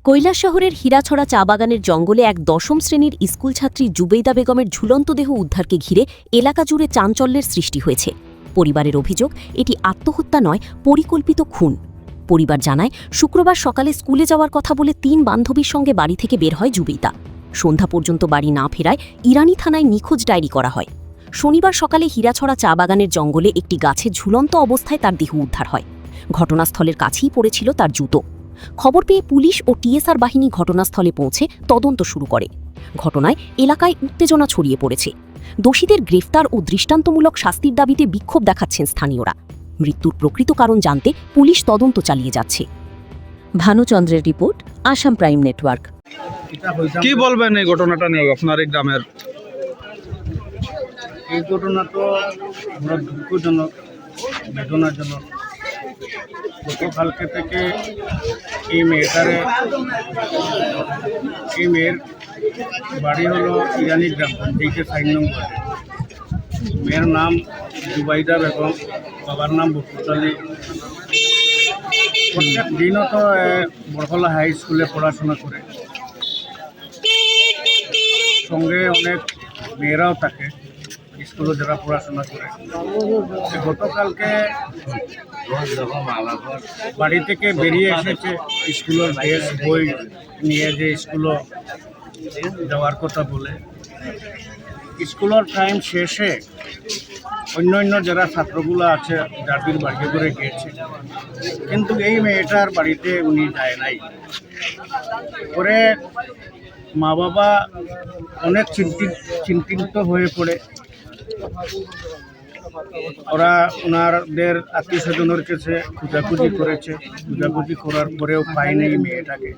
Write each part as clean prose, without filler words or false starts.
কৈলাসশহরের হীরাছড়া চা বাগানের জঙ্গলে এক দশম শ্রেণীর স্কুল ছাত্রী জুবেইদা বেগমের ঝুলন্ত দেহ উদ্ধারকে ঘিরে এলাকা জুড়ে চাঞ্চল্যের সৃষ্টি হয়েছে। পরিবারের অভিযোগ, এটি আত্মহত্যা নয়, পরিকল্পিত খুন। পরিবার জানায়, শুক্রবার সকালে স্কুলে যাওয়ার কথা বলে ৩ বান্ধবীর সঙ্গে বাড়ি থেকে বের হয় জুবেইদা। সন্ধ্যা পর্যন্ত বাড়ি না ফেরায় ইরানি থানায় নিখোঁজ ডায়েরি করা হয়। শনিবার সকালে হীরাছড়া চা বাগানের জঙ্গলে একটি গাছে ঝুলন্ত অবস্থায় তার দেহ উদ্ধার হয়। ঘটনাস্থলের কাছেই পড়েছিল তার জুতো। খবর পেয়ে পুলিশ ও টিএসআর বাহিনী ঘটনাস্থলে পৌঁছে তদন্ত শুরু করে। ঘটনায় এলাকায় উত্তেজনা ছড়িয়ে পড়েছে। দোষীদের গ্রেফতার ও দৃষ্টান্তমূলক শাস্তির দাবিতে বিক্ষোভ দেখাচ্ছেন স্থানীয়রা। মৃত্যুর প্রকৃত কারণ জানতে পুলিশ তদন্ত চালিয়ে যাচ্ছে। ভানুচন্দ্রের রিপোর্ট, আসাম প্রাইম নেটওয়ার্ক। কি বলবেন এই ঘটনাটা নিয়ে আপনার এই গ্রামের? এই ঘটনা তো বড় দুঃখজনক, বেদনাজনক। গতকালকে থেকে এই মেয়ের বাড়ি হলো ইরানি গ্রাম পঞ্চায়েতের 4 নম্বর। মেয়ের নাম জুবাইদা বেগম, বাবার নাম বকুল আলী। প্রত্যেক দিনও তো বড়খলা হাই স্কুলে পড়াশোনা করে, সঙ্গে অনেক মেয়েরাও থাকে স্কুলে যারা পড়াশোনা করে। গতকালকে বাড়ি থেকে বেরিয়ে এসেছে স্কুলের ড্রেস বই নিয়ে, যে স্কুলে যাওয়ার কথা বলে। স্কুলের টাইম শেষে অন্য যারা ছাত্রগুলো আছে যাদের বাড়ি করে গিয়েছে, কিন্তু এই মেয়েটার বাড়িতে উনি যায় নাই। পরে মা বাবা অনেক চিন্তিত হয়ে পড়ে। ওরা ওনাদের আত্মীয় স্বজনের কাছে খোঁজাখুঁজি করেছে। খোঁজাখুঁজি করার পরেও পায়নি মেয়েটাকে।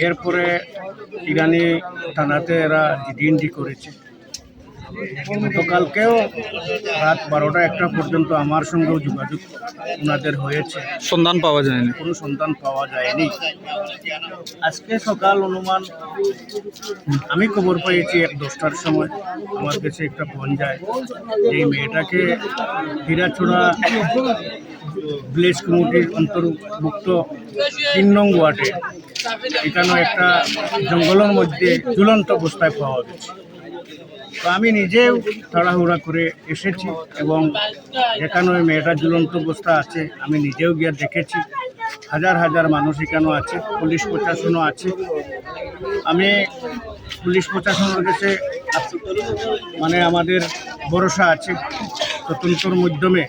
এরপরে ইরানি থানাতে এরা জিডি করেছে। গতকালকেও রাত 12টা-1টা পর্যন্ত আমার সঙ্গেও যোগাযোগ ওনাদের হয়েছে, সন্ধান পাওয়া যায়নি, কোনো সন্ধান পাওয়া যায়নি। আজকে সকাল অনুমান আমি খবর পেয়েছি 10টার সময় আমার কাছে একটা ফোন যায় যে এই মেয়েটাকে হীরাছড়া ভিলেজ কমিটির অন্তর্ভুক্ত 3 নং ওয়ার্ডে এখানে একটা জঙ্গলের মধ্যে ঝুলন্ত অবস্থায় পাওয়া গেছে। তো আমি নিজেও তাড়াহুড়া করে এসেছি এবং যেখানে ওই মেয়েটা ঝুলন্ত অবস্থা আছে আমি নিজেও গিয়ে দেখেছি। হাজার হাজার মানুষ এখানেও আছে, পুলিশ প্রশাসনও আছে। আমি পুলিশ প্রশাসনের কাছে আমাদের ভরসা আছে, তদন্তের মাধ্যমে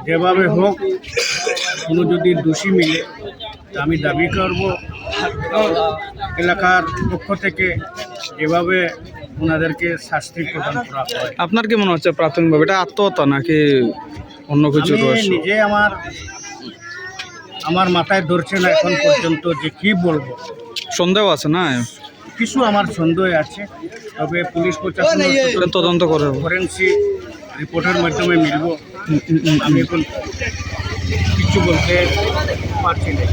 যেভাবে হোক কোনো যদি দোষী মিলে, তা আমি দাবি করব এলাকার পক্ষ থেকে যেভাবে ওনাদেরকে শাস্তি প্রদান করা হয়। আপনার কি মনে হচ্ছে প্রাথমিকভাবে এটা আত্মহত্যা নাকি অন্য কিছু রয়েছে? নিজে আমার মাথায় ধরছে না এখন পর্যন্ত যে কি বলবো। সন্দেহ আছে না? কিছু আমার সন্দেহ আছে, তবে পুলিশ প্রশাসন তদন্ত করে ফরেন্সিক রিপোর্টের মাধ্যমে মিলব। আমি এখন কিছু বলতে পারছি না।